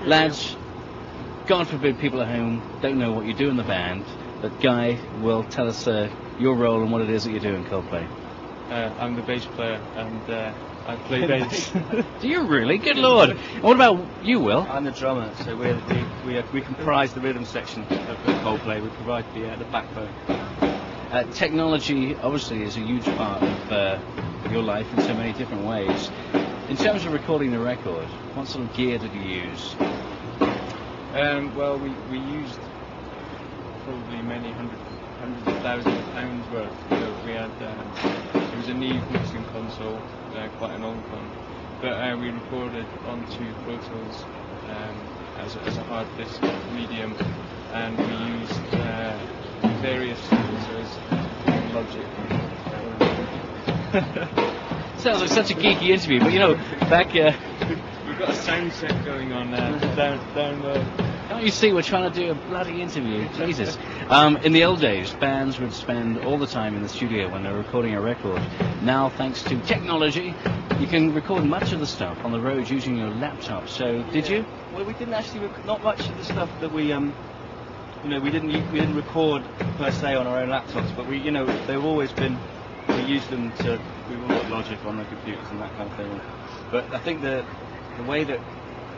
Lads, God forbid people at home don't know what you do in the band, but Guy will tell us your role and what it is that you do in Coldplay. I'm the bass player, and I play bass. Do you really? Good Lord. And what about you, Will? I'm the drummer, so we comprise the rhythm section of Coldplay. We provide the backbone. Technology obviously is a huge part of your life in so many different ways. In terms of recording the record, what sort of gear did you use? Well, we used probably many hundreds of thousands of pounds worth. So we had it was a Neve mixing console, quite an old one, but we recorded onto Pro Tools as a hard disk medium, and we used various sources, Logic. Sounds like such a geeky interview, but you know, back we've got a sound check going on down there. Can't you see we're trying to do a bloody interview? Jesus. In the old days, bands would spend all the time in the studio when they were recording a record. Now, thanks to technology, you can record much of the stuff on the road using your laptop. So, did you? Well, we didn't actually not much of the stuff that we we didn't record per se on our own laptops, but they've always been. We used them we all got Logic on the computers and that kind of thing. But I think the way that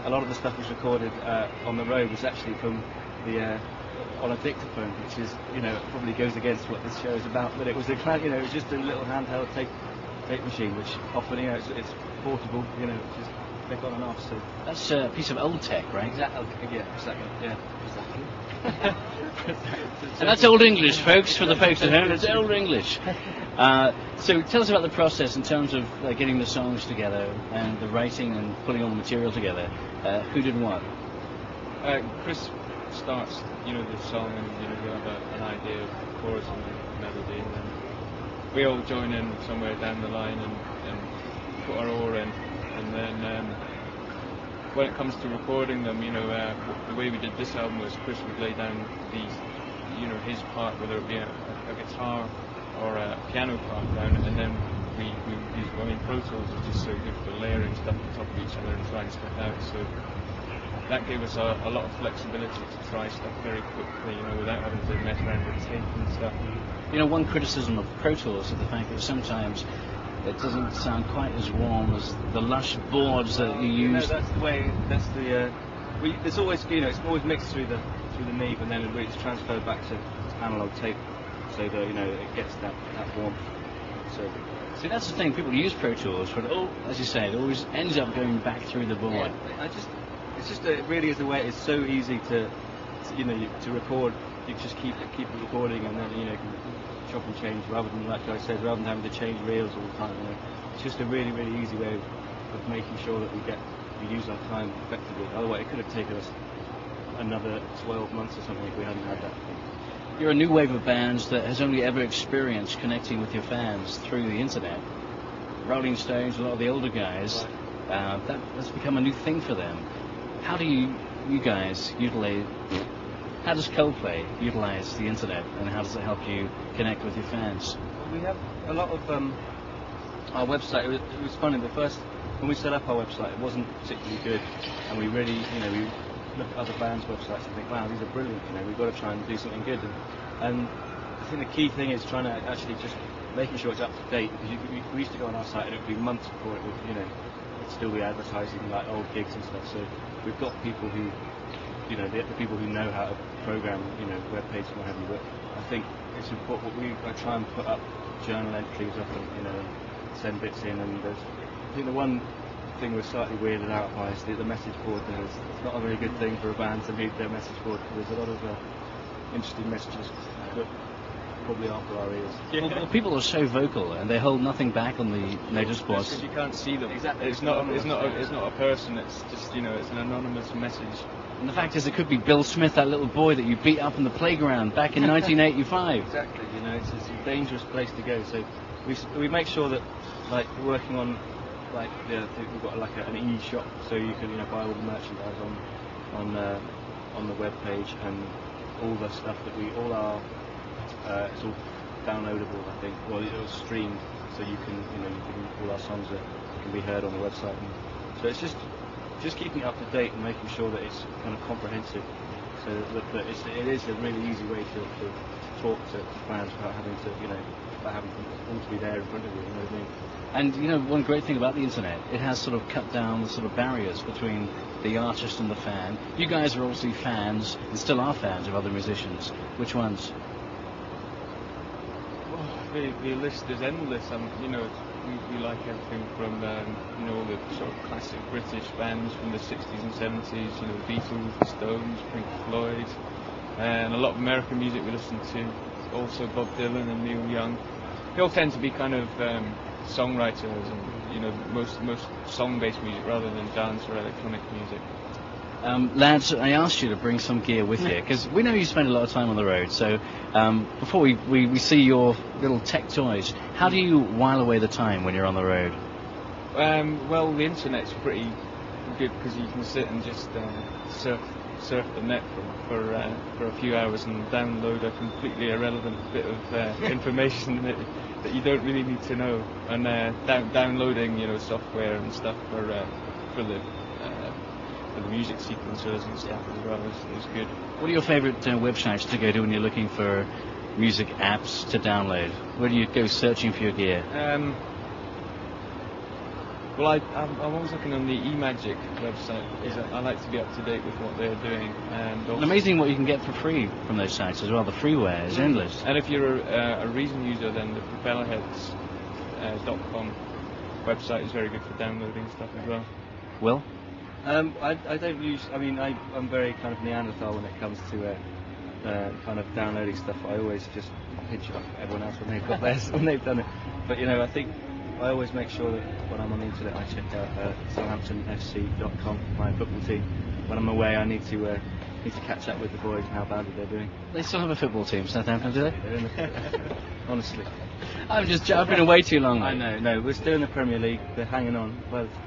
a lot of the stuff was recorded on the road was actually from on a dictaphone, which is probably goes against what this show is about. But it was it was just a little handheld tape machine, which often it's portable, just click on and off. So that's a piece of old tech, right? Exactly. Yeah. Exactly. And that's Old English, folks, for the folks at home. It's Old English. So tell us about the process in terms of getting the songs together and the writing and putting all the material together. Who did what? Chris starts, the song, and we have an idea of the chorus and the melody, and then we all join in somewhere down the line and put our oar in, and then when it comes to recording them, the way we did this album was Chris would lay down his part, whether it be a guitar or a piano part down, and then we use Pro Tools is just so good for layering stuff on top of each other and trying stuff out. So that gave us a lot of flexibility to try stuff very quickly, without having to mess around with tape and stuff. One criticism of Pro Tools is the fact that sometimes it doesn't sound quite as warm as the lush boards that you use. That's the way. That's the. There's always, it's always mixed through the Neve, and then it's transferred back to analog tape, so that it gets that warmth. So. See, that's the thing. People use Pro Tools, but as you say, it always ends up going back through the board. Yeah, it really is the way. It's so easy to record. You just keep recording, and then you can chop and change rather than, like I said, rather than having to change reels all the time. It's just a really, really easy way of making sure that we use our time effectively. Otherwise, it could have taken us another 12 months or something if we hadn't had that. You're a new wave of bands that has only ever experienced connecting with your fans through the internet. Rolling Stones, a lot of the older guys, that has become a new thing for them. How do you guys utilize? How does Coldplay utilize the internet, and how does it help you connect with your fans? We have a lot of our website. It was funny. When we set up our website, it wasn't particularly good, and we really, we look at other bands' websites and think, wow, these are brilliant. We've got to try and do something good. And I think the key thing is trying to actually just making sure it's up to date, because we used to go on our site and it would be months before it would, it'd still be advertising like old gigs and stuff. So we've got people who, the people who know how to program, web pages and what have you. But I think it's important. I try and put up journal entries often, and send bits in. And I think the one thing we're slightly weirded out by is the message board. It's not a very good thing for a band to leave their message board, because there's a lot of interesting messages that probably aren't for our ears. Well, people are so vocal and they hold nothing back on the notice boards. Because you can't see them. Exactly. It's not a person. It's just it's an anonymous message. And the fact is, it could be Bill Smith, that little boy that you beat up in the playground back in 1985. Exactly. It's a dangerous place to go. So we make sure that, like, we're working on, like, we've got like an e-shop, so you can buy all the merchandise on the web page, and all the stuff that it's all downloadable, I think. Well, it was streamed, so you can all our songs can be heard on the website. And so it's just just keeping it up to date and making sure that it's kind of comprehensive, so that it is a really easy way to talk to fans without having to, without having them to be there in front of you. You know what I mean? And one great thing about the internet, it has sort of cut down the sort of barriers between the artist and the fan. You guys are obviously fans, and still are fans of other musicians. Which ones? The list is endless. We like everything from all the sort of classic British bands from the 60s and 70s. The Beatles, the Stones, Pink Floyd, and a lot of American music we listen to. Also Bob Dylan and Neil Young. They all tend to be kind of songwriters and most song-based music rather than dance or electronic music. Lads, I asked you to bring some gear with you because we know you spend a lot of time on the road. So before we see your little tech toys, how do you while away the time when you're on the road? Well, the internet's pretty good because you can sit and just surf the net for a few hours and download a completely irrelevant bit of information that you don't really need to know. And downloading software and stuff for the music sequencers and stuff as well is good. What are your favourite websites to go to when you're looking for music apps to download? Where do you go searching for your gear? Well, I'm always looking on the eMagic website because I like to be up to date with what they're doing. And amazing what you can get for free from those sites as well. The freeware is endless. And if you're a Reason user, then the propellerheads.com website is very good for downloading stuff as well. Will? I don't use. I'm very kind of Neanderthal when it comes to kind of downloading stuff. I always just pinch it off everyone else when they've got theirs, when they've done it. But I think I always make sure that when I'm on the internet, I check out SouthamptonFC.com, my football team. When I'm away, I need to catch up with the boys and how badly they're doing. They still have a football team, Southampton, do they? They're in the, honestly. I've been away too long. I know. No, we're still in the Premier League. They're hanging on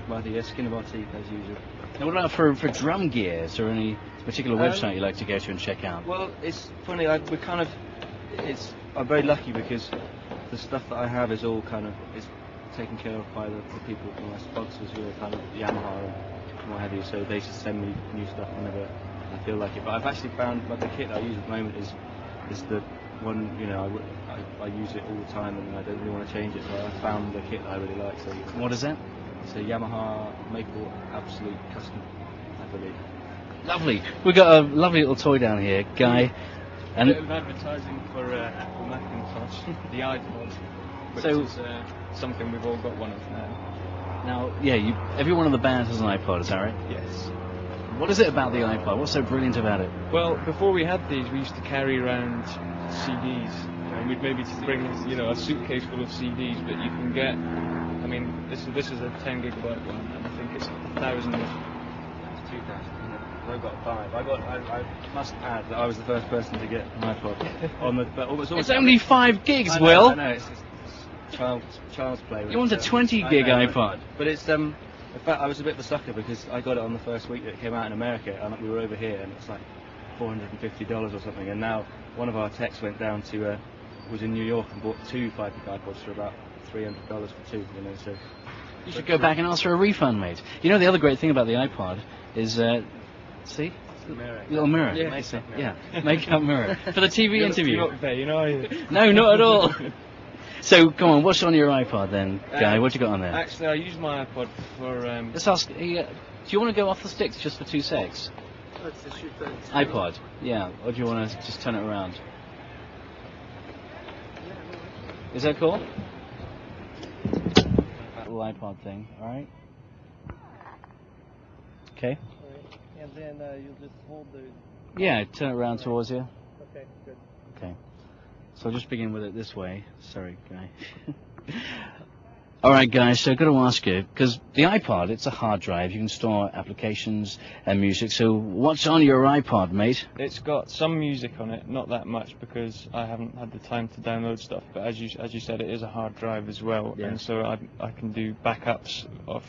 by the skin of our teeth as usual. Now, what about for drum gear? Is there any particular website you like to go to and check out? Well, it's funny. I'm very lucky because the stuff that I have is all kind of taken care of by the people, my sponsors, who are kind of Yamaha and what have you. So they just send me new stuff whenever I feel like it. But I've actually found the kit that I use at the moment is the one. I use it all the time and I don't really want to change it. So I found the kit that I really like. So what is that? It's a Yamaha Maple Absolute Custom, I believe. Lovely. We've got a lovely little toy down here, Guy. And a bit of advertising for Apple Macintosh, the iPod, which is something we've all got one of now. Now, every one of the bands has an iPod, is that right? Yes. What is it about the iPod? What's so brilliant about it? Well, before we had these, we used to carry around CDs, and we'd maybe bring a suitcase full of CDs, but you can get. This is a 10 gigabyte one, and I think it's 1,000. It's 2,000. I've got 5. I must add that I was the first person to get an iPod on the. But it's only 5 gigs, Will. I know. It's child's play. You want a 20 gig iPod? But it's in fact, I was a bit of a sucker because I got it on the first week that it came out in America, and we were over here, and it's like $450 or something. And now one of our techs went down to was in New York and bought 2 5-gig iPods for about $300 for 2. So you should go back and ask for a refund, mate. The other great thing about the iPod is see. Mirror. Little mirror. Yeah, makeup mirror for the TV interview. You're not there, are you? No, not at all. So, come on, what's on your iPod then, Guy? What you got on there? Actually, I use my iPod for. Let's ask. Do you want to go off the sticks just for 2 secs? iPod, yeah. Or do you want to just turn it around? Is that cool? That little iPod thing. All right. Okay. And then you'll just hold the... Yeah, turn it around towards you. Okay, good. Okay. So I'll just begin with it this way. Sorry, Guy. All right, guys, so I've got to ask you, because the iPod, it's a hard drive. You can store applications and music. So what's on your iPod, mate? It's got some music on it, not that much because I haven't had the time to download stuff. But as you said, it is a hard drive as well. Yeah. And so I can do backups of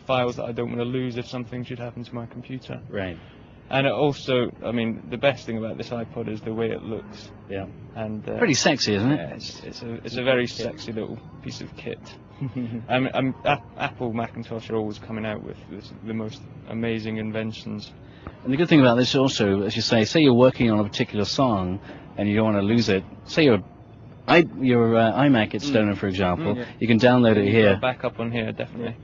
files that I don't want to lose if something should happen to my computer. Right. And it also, the best thing about this iPod is the way it looks. Yeah. And pretty sexy, isn't it? Yeah, it's a very sexy little piece of kit. Apple Macintosh are always coming out with the most amazing inventions. And the good thing about this also, as you say you're working on a particular song and you don't want to lose it. Say your iMac gets stolen, for example. You can download it here. Backup on here, definitely.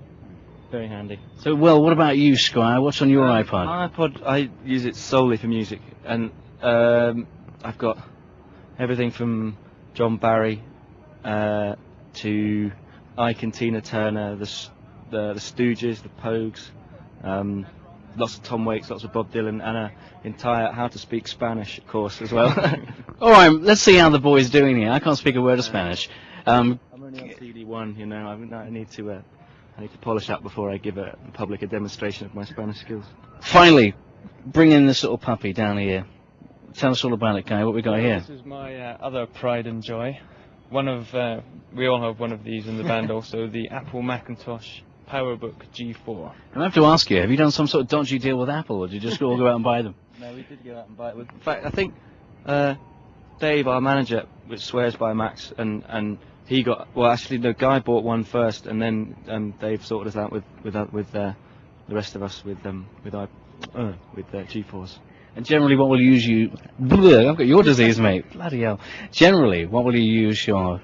Very handy. So, Will, what about you, Squire? What's on your iPod? My iPod, I use it solely for music, and I've got everything from John Barry to Ike and Tina Turner, the Stooges, the Pogues, lots of Tom Waits, lots of Bob Dylan, and an entire How to Speak Spanish course as well. All right, let's see how the boy's doing here. I can't speak a word of Spanish. I'm only on CD1, you know. I need to polish up before I give the public a demonstration of my Spanish skills. Finally, bring in this little puppy down here. Tell us all about it, Guy. What we got here? This is my other pride and joy. We all have one of these in the band also, the Apple Macintosh PowerBook G4. I have to ask you, have you done some sort of dodgy deal with Apple, or did you just all go out and buy them? No, we did go out and buy it. In fact, I think Dave, our manager, which swears by Max, and he got, well, actually the guy bought one first, and then Dave sorted us out with the rest of us with G4s. And generally, what will you use you? Bleh, I've got your disease, mate. Bloody hell. Generally, what will you use your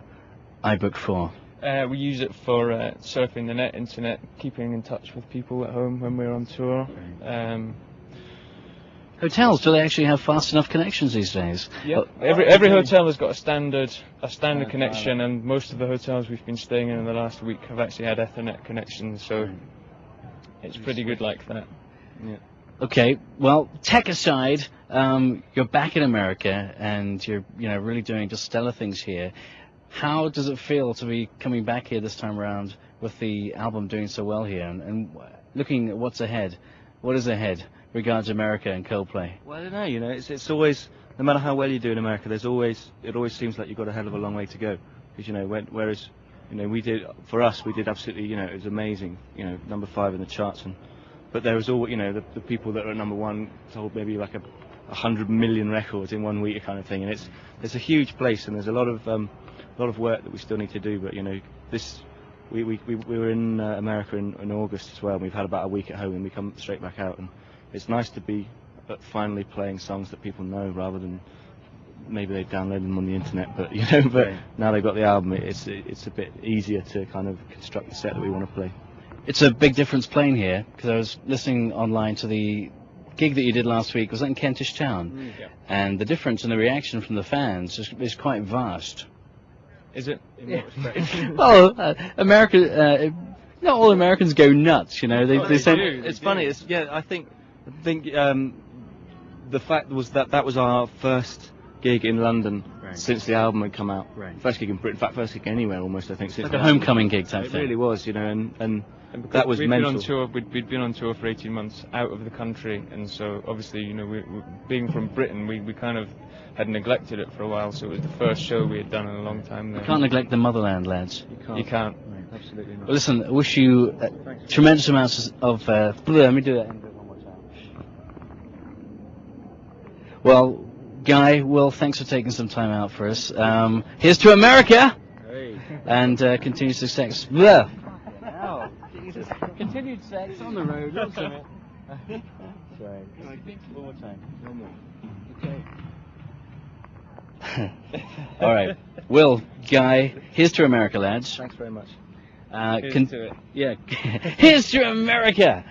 iBook for? We use it for surfing the internet, keeping in touch with people at home when we're on tour. Hotels, do they actually have fast enough connections these days? Yeah, every hotel has got a standard connection, and most of the hotels we've been staying in the last week have actually had Ethernet connections, so it's pretty good like that. Yeah. Okay, well, tech aside, you're back in America, and you're really doing just stellar things here. How does it feel to be coming back here this time around with the album doing so well here, and looking at what's ahead? What is ahead regards America and Coldplay? Well, I don't know. You know, it's always, no matter how well you do in America, it always seems like you've got a hell of a long way to go. Because whereas we did absolutely, it was amazing. Number 5 in the charts, but there was all, the people that are at number 1 sold maybe like 100 million records in 1 week kind of thing, and it's a huge place, and there's a lot of work that we still need to do. But we were in America in August as well, and we've had about a week at home, and we come straight back out, and it's nice to be finally playing songs that people know rather than maybe they download them on the internet. But now they've got the album, it's a bit easier to kind of construct the set that we want to play. It's a big difference playing here, because I was listening online to the gig that you did last week. Was that in Kentish Town? Yeah. And the difference in the reaction from the fans is quite vast. Is it? Yeah. Well, America, not all Americans go nuts, They say it's funny. I think the fact was that was our first gig in London since the album had come out. Right. First gig in Britain, in fact, first gig anywhere almost. I think since like a homecoming gig type it thing. really was, and that was we'd mental. Been on tour, we'd been on tour for 18 months out of the country, and so obviously, we being from Britain, we kind of had neglected it for a while. So it was the first show we had done in a long time. There. You can't neglect the motherland, lads. You can't. Right, absolutely not. Well, listen, I wish you tremendous amounts of. Let me do that one more time. Well, Guy, Will, thanks for taking some time out for us. Here's to America, and continued success. Blah. Oh, Jesus. Continued sex on the road. Sorry. Sorry. One more time. One more. Okay. All right. Will, Guy, here's to America, lads. Thanks very much. Here's to it. Yeah. Here's to America.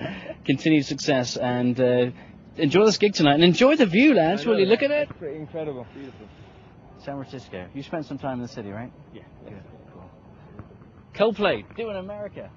Continued success, and enjoy this gig tonight, and enjoy the view, lads. Will you look at it? Pretty incredible. Beautiful. San Francisco. You spent some time in the city, right? Yeah. Cool. Coldplay, doing America.